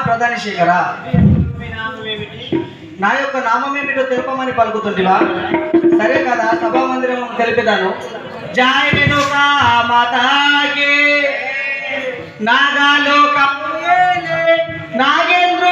ప్రధాని శేఖరా, నా యొక్క నామమేమిటో తెలుపమని పలుకుతుంటివా? సరే కదా, సభా మందిరం తెలిపేదాను. జయ రేణుకా మాతాకి నాగాలోక నాగేంద్రుడా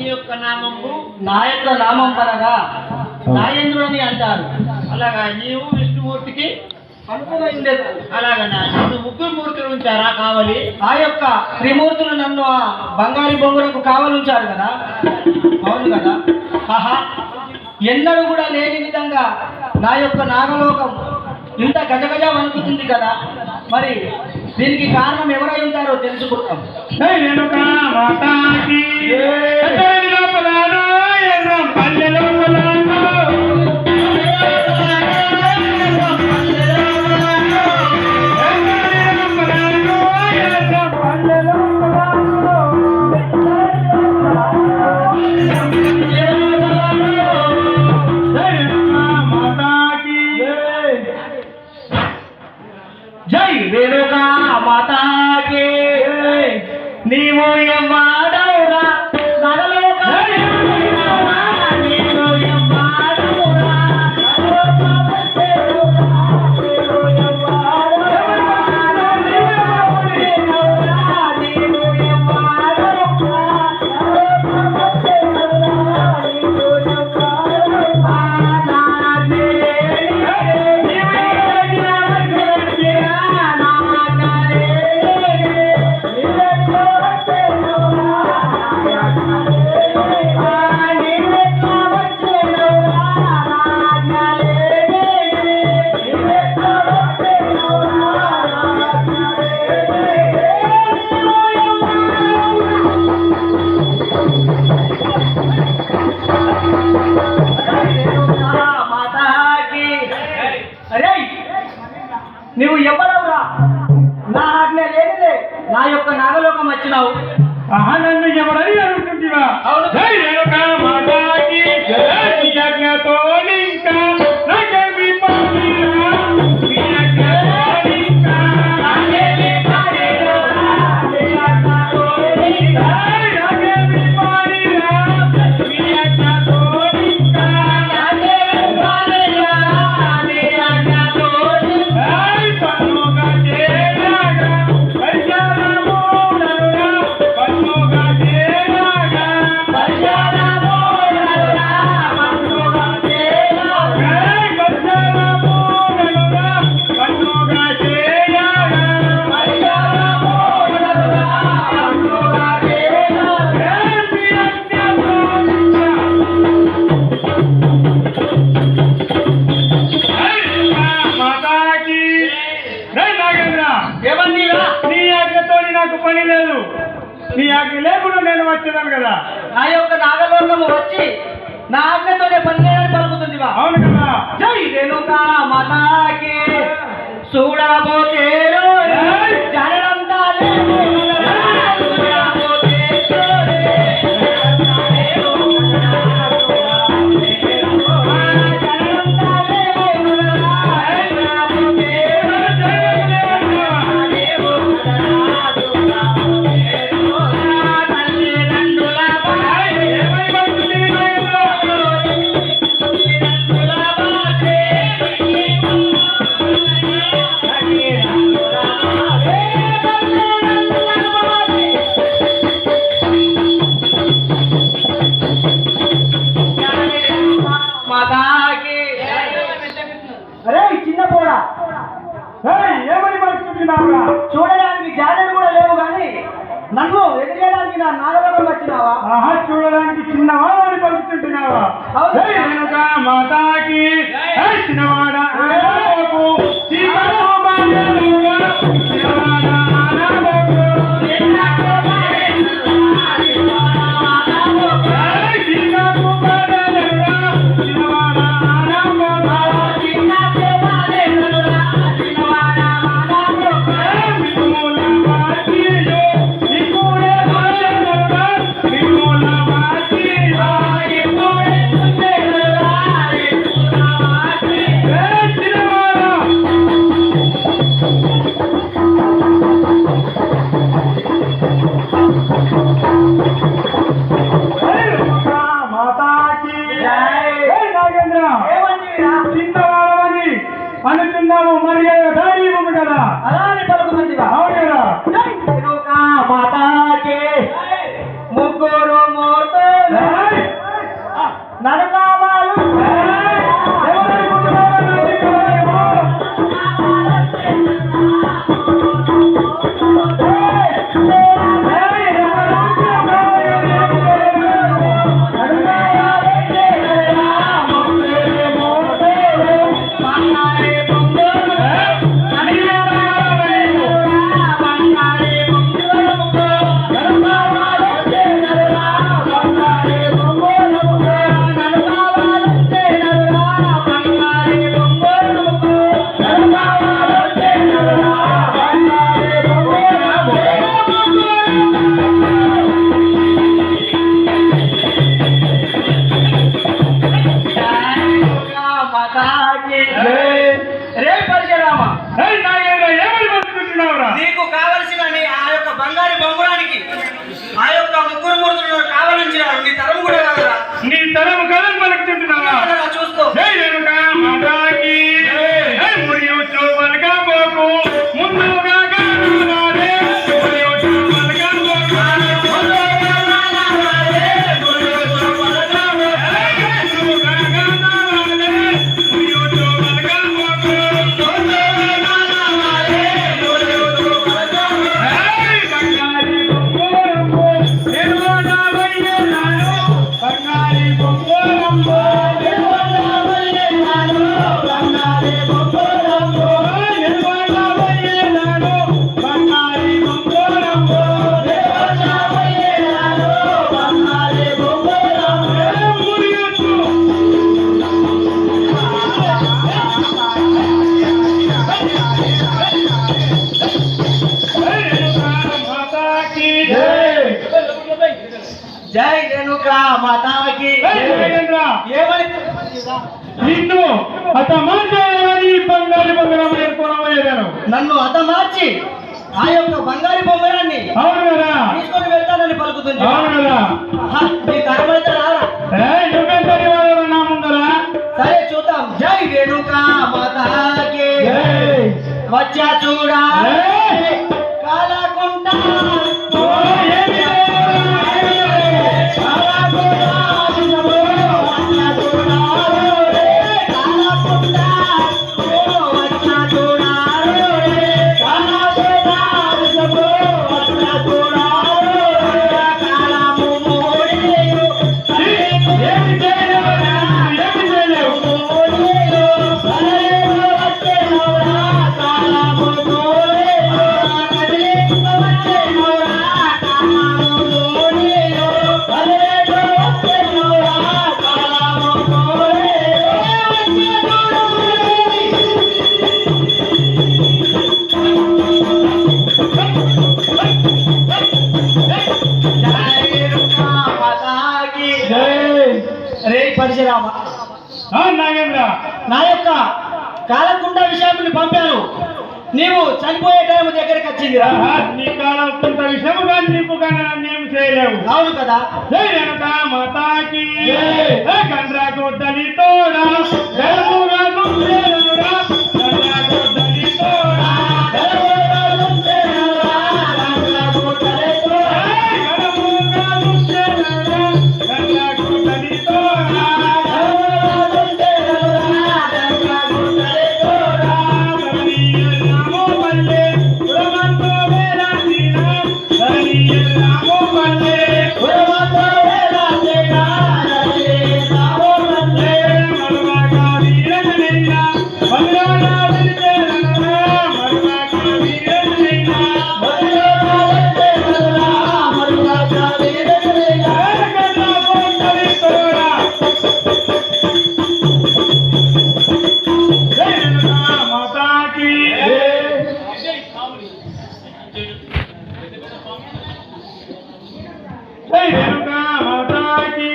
ఈ యొక్క నామము నా యొక్క నామం పరగా నాగేంద్రుని అంటారు. అలాగా నీవు విష్ణుమూర్తికి అనుకూలైందే. అలాగా ముగ్గురు మూర్తులు ఉంచారా కావాలి? ఆ యొక్క త్రిమూర్తులు నన్ను ఆ బంగారు బొంగురకు కావాలుంచారు కదా. అవును కదా. ఆహా, ఎన్నడూ కూడా లేని విధంగా నా యొక్క నాగలోకం ఇంత గజగజ వణుకుతుంది కదా. మరి దీనికి కారణం ఎవరై ఉంటారో తెలుసుకుంటాం. జై రేణుకా మాతాకి నీవు ఎవ్వాడవురా ఎవరని అడుగుతుంటివా? అవును. జై రేణుకా మాతాకి జై యజ్ఞతో ఇంకా నాకేమి పాడిరా మీ యజ్ఞతో ఇంకా నాకేమి పాడిరా మీ యజ్ఞతో ఇంకా నాకేమి పాడిరా మీ యజ్ఞతో ఇంకా నాకేమి పాడిరా మీ యజ్ఞతో ఇంకా పన్నుగా చేరాగా పరిశాలమోడరురా పన్నుగా చేరాగా పరిశాలమోడరురా పన్నుగా చేరాగా పరిశాలమోడరురా పన్నుగా చేరాగా పరిశాలమోడరురా పన్నుగా చేరాగా మీ యజ్ఞతో మాతాకి జై నాగేంద్ర. ఏమన్నీరా? నీ ఆజ్ఞతో నాకు పని లేదు. నీ ఆజ్ఞ లేకుండా నేను వచ్చేదాను కదా. నా యొక్క నాగలోకము వచ్చి నా ఆజ్ఞతోనే పనిచేయాలని పలుకుతుందివా? అవును కదా. జై రేణుకా మాతాకి చూడబోతేరు జననంతా లేదు. మాతాకి అరే చిన్న పోడా ఏమని పలుకుతున్నావురా? చూడడానికి జాడలు కూడా లేవు కానీ నన్ను ఎదిగేయడానికి నా నాగలోకం వచ్చినావా? ఆహా, చూడడానికి చిన్నవా అని పలుకుతుంటున్నావా? అవును. జై రేణుకా మాతాకి జై చిన్నవాడ ఆనాదోకు, చీకటి బాధలుగా చిన్నవాడ ఆనాదోకు. జై చీకటి బాధలుగా చిన్నవాడ ఆనాదోకు. మిమ్ముల వాసియో, ఇప్పుడే బాధలుగా మిమ్ముల వాసియో, ఇప్పుడే జై రేణుకా మాతాకి. ఏయ్ నాగేంద్ర, ఏమని నిన్ను అతమార్చాలని బంగారు బొంగరం ఏర్పడమయ్యాను. నన్ను హతమార్చి ఆ యొక్క బంగారు బొమ్మరాన్ని అవును కదా, తీసుకొని వెళ్తానని పలుకుతుంది. అవును కదా. ఆహా, నీ తరమైతే రారా. నువ్వెంతటి వాడు నా ముందరా? సరే చూద్దాం. జై రేణుకా మాతాకి. ఏయ్. వచ్చా చూడా ఏయ్. కాలకుంటా ఓ, ఏమి ఏమి చేయలేవురా? ఏమి చేయలేవు? ఏయ్. రే పరశురామ, నాగేంద్ర, నా యొక్క కాలకుండ విషయాన్ని పంపాను. నీవు చనిపోయే టైం దగ్గరికి వచ్చిందిరా. నీ కాలం కొంత విషయము కానీ నీకు కానీ నన్నేం చేయలేవు. అవును కదా. జై రేణుకా మాతాకి. గండ్రా కొట్టని తోడా గెలుపుగా నుంచేనురా. గండ్రా కొట్టని తోడా గెలుపుగా నుంచేనురా. గండ్రా కొట్టని తోడా గెలుపుగా నుంచేనురా. గండ్రా కొట్టని తోడా గెలుపుగా నుంచేనురా. గండ్రా కొట్టని తోడా రామో మల్లె పురమంతో వేరాసినా. రామో మల్లె పురమంతో వేరాసినా. రామో మల్లె మరువగా వీరనైనా మరువగా వెలిచేనరా. మరువగా వీరనైనా మరువగా వెలిచేనరా. మరువగా వీరనైనా గండ్రా కొట్టని తోడా. జై రేణుకా మాతాకి. జై రేణుకా మాతాకి.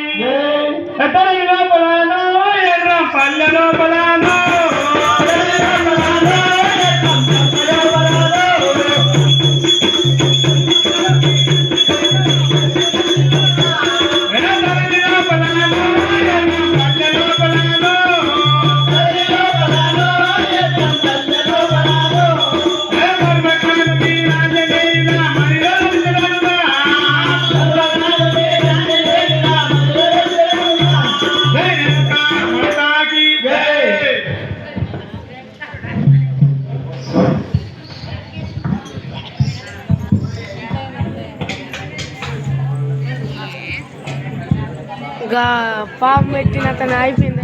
ఎత్తడిలో పొలానో ఎర్ర పల్లెలో పొలానో. ఎత్తడిలో పొలానో ఎర్ర పల్లెలో పొలానో. పాపం పెట్టిన అతను అయిపోయింది.